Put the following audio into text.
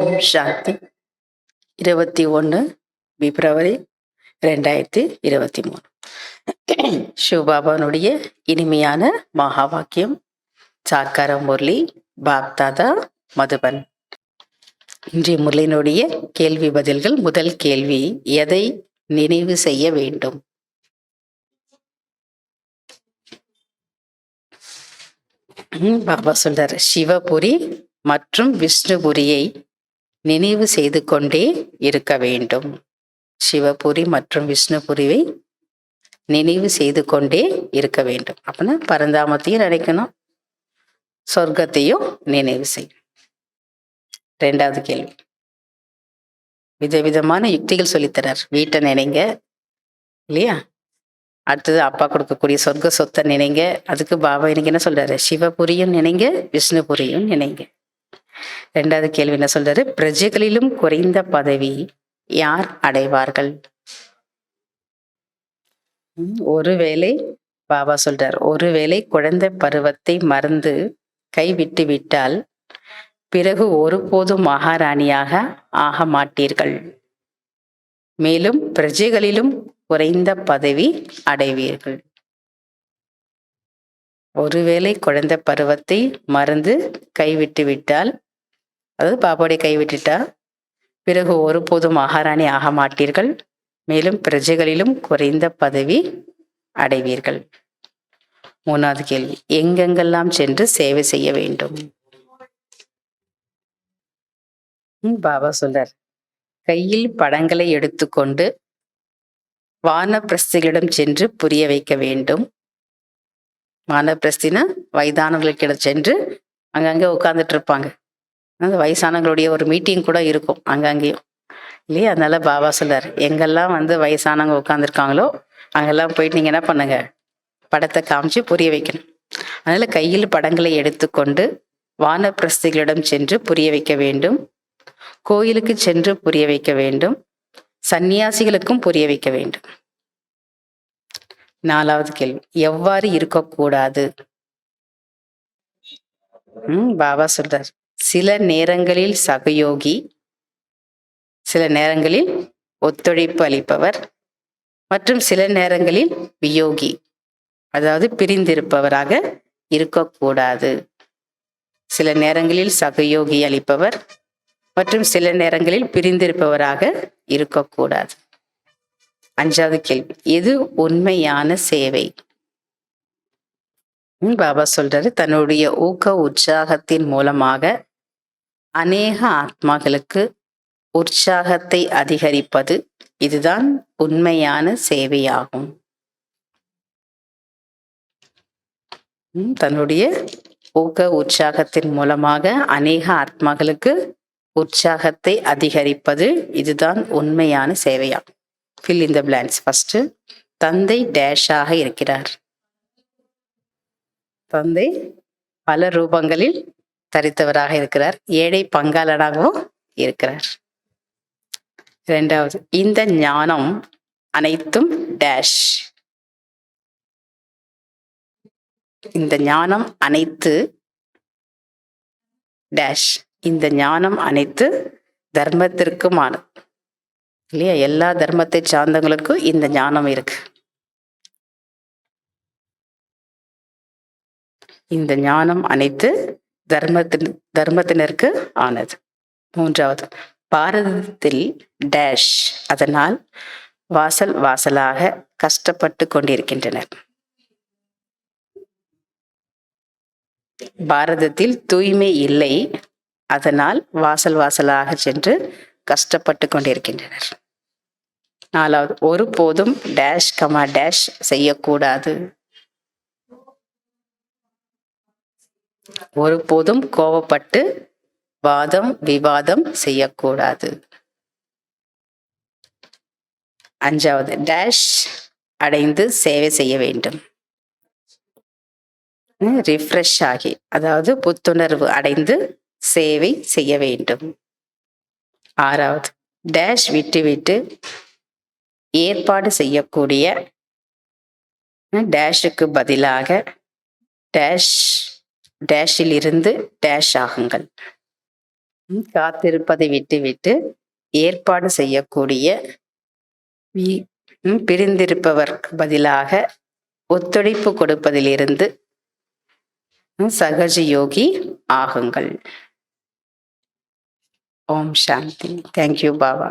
ஓம் சாந்தி. 21 பிப்ரவரி 2023. சிவபாபானுடைய இனிமையான மகா வாக்கியம். சாக்கார முரளி, பாப்தாதா, மதுபன். இன்றைய முரளியினுடைய கேள்வி பதில்கள். முதல் கேள்வி, எதை நினைவு செய்ய வேண்டும்? பாபா சொல்றாரு, சிவபுரி மற்றும் விஷ்ணுபுரியை நினைவு செய்து கொண்டே இருக்க வேண்டும். சிவபுரி மற்றும் விஷ்ணுபுரியை நினைவு செய்து கொண்டே இருக்க வேண்டும். அப்படின்னா பரந்தாமத்தையும் நினைக்கணும், சொர்க்கத்தையும் நினைவு செய்யும். ரெண்டாவது கேள்வி, விதவிதமான யுக்திகள் சொல்லித்தரார். வீட்டை நினைங்க இல்லையா, அடுத்தது அப்பா கொடுக்கக்கூடிய சொர்க்க சொத்தை நினைங்க. அதுக்கு பாபா எனக்கு என்ன சொல்றாரு, சிவபுரியும் நினைங்க, விஷ்ணுபுரியும் நினைங்க. ரெண்டாவது கேள்வி என்ன சொல்றாரு, பிரஜைகளிலும் குறைந்த பதவி யார் அடைவார்கள்? ஒருவேளை பாபா சொல்றார், ஒருவேளை குழந்தை பருவத்தை மறந்து கைவிட்டு விட்டால் பிறகு ஒருபோதும் மகாராணியாக ஆக மாட்டீர்கள். மேலும் பிரஜைகளிலும் குறைந்த பதவி அடைவீர்கள். ஒருவேளை குழந்தை பருவத்தை மறந்து கைவிட்டு விட்டால், அதாவது பாபாவுடைய கைவிட்டுட்டா பிறகு ஒருபோதும் மகாராணி ஆக மாட்டீர்கள். மேலும் பிரஜைகளிலும் குறைந்த பதவி அடைவீர்கள். மூணாவது கேள்வி, எங்கெங்கெல்லாம் சென்று சேவை செய்ய வேண்டும்? பாபா சொல்றார், கையில் படங்களை எடுத்துக்கொண்டு வானப்பிரஸ்திகளிடம் சென்று புரிய வைக்க வேண்டும். வானப்பிரஸ்தினா வயதானவர்களுக்கிடம் சென்று அங்கங்கே உட்கார்ந்துட்டு இருப்பாங்க. அந்த வயசானவங்களுடைய ஒரு மீட்டிங் கூட இருக்கும் அங்கங்கேயும் இல்லையா. அதனால பாபா சொல்றார், எங்கெல்லாம் வயசானவங்க உட்காந்துருக்காங்களோ அங்கெல்லாம் போயிட்டு நீங்க என்ன பண்ணுங்க, படத்தை காமிச்சு புரிய வைக்கணும். அதனால கையில் படங்களை எடுத்துக்கொண்டு வானப்பிரஸ்திகளிடம் சென்று புரிய வைக்க வேண்டும். கோயிலுக்கு சென்று புரிய வைக்க வேண்டும். சந்நியாசிகளுக்கும் புரிய வைக்க வேண்டும். நாலாவது கேள்வி, எவ்வாறு இருக்கக்கூடாது? பாபா சொல்றார், சில நேரங்களில் சகயோகி, சில நேரங்களில் ஒத்துழைப்பு அளிப்பவர் மற்றும் சில நேரங்களில் வியோகி, அதாவது பிரிந்திருப்பவராக இருக்கக்கூடாது. சில நேரங்களில் சகயோகி அளிப்பவர் மற்றும் சில நேரங்களில் பிரிந்திருப்பவராக இருக்கக்கூடாது. அஞ்சாவது கேள்வி, எது உண்மையான சேவை? பாபா சொல்றாரு, தன்னுடைய ஊக்க உற்சாகத்தின் மூலமாக அநேக ஆத்மாக்களுக்கு உற்சாகத்தை அதிகரிப்பது, இதுதான் உண்மையான சேவையாகும். தன்னுடைய ஊக்க உற்சாகத்தின் மூலமாக அநேக ஆத்மாக்களுக்கு உற்சாகத்தை அதிகரிப்பது, இதுதான் உண்மையான சேவையாகும். fill in the blanks. First, தந்தை டேஷாக இருக்கிறார். தந்தை பல ரூபங்களில் தரித்தவராக இருக்கிறார். ஏழை பங்காளனாகவும் இருக்கிறார். இரண்டாவது, இந்த ஞானம் அனைத்தும் டேஷ். இந்த ஞானம் அனைத்து டேஷ். இந்த ஞானம் அனைத்து தர்மத்திற்குமானது இல்லையா. எல்லா தர்மத்தை சார்ந்தவங்களுக்கும் இந்த ஞானம் இருக்கு. இந்த ஞானம் அனைத்து தர்மத்தினருக்கு ஆனது. மூன்றாவது, பாரதத்தில் டேஷ், அதனால் வாசல் வாசலாக கஷ்டப்பட்டு கொண்டிருக்கின்றனர். பாரதத்தில் தூய்மை இல்லை, அதனால் வாசல் வாசலாக சென்று கஷ்டப்பட்டு கொண்டிருக்கின்றனர். நாலாவது, ஒருபோதும் டேஷ் கமா டேஷ் செய்யக்கூடாது. ஒருபோதும் கோபப்பட்டு வாதம் விவாதம் செய்யக்கூடாது. அஞ்சாவது, டேஷ் அடைந்து சேவை செய்ய வேண்டும். ரிஃப்ரெஷ் ஆகி, அதாவது புத்துணர்வு அடைந்து சேவை செய்ய வேண்டும். ஆறாவது, டேஷ் விட்டு ஏற்பாடு செய்யக்கூடிய டேஷுக்கு பதிலாக டேஷில் இருந்து டேஷ் ஆகுங்கள். காத்திருப்பதை விட்டுவிட்டு ஏற்பாடு செய்யக்கூடிய பிரிந்திருப்பவர்க்கு பதிலாக ஒத்துழைப்பு கொடுப்பதிலிருந்து சகஜ யோகி ஆகுங்கள். ஓம் சாந்தி. தேங்க்யூ பாபா.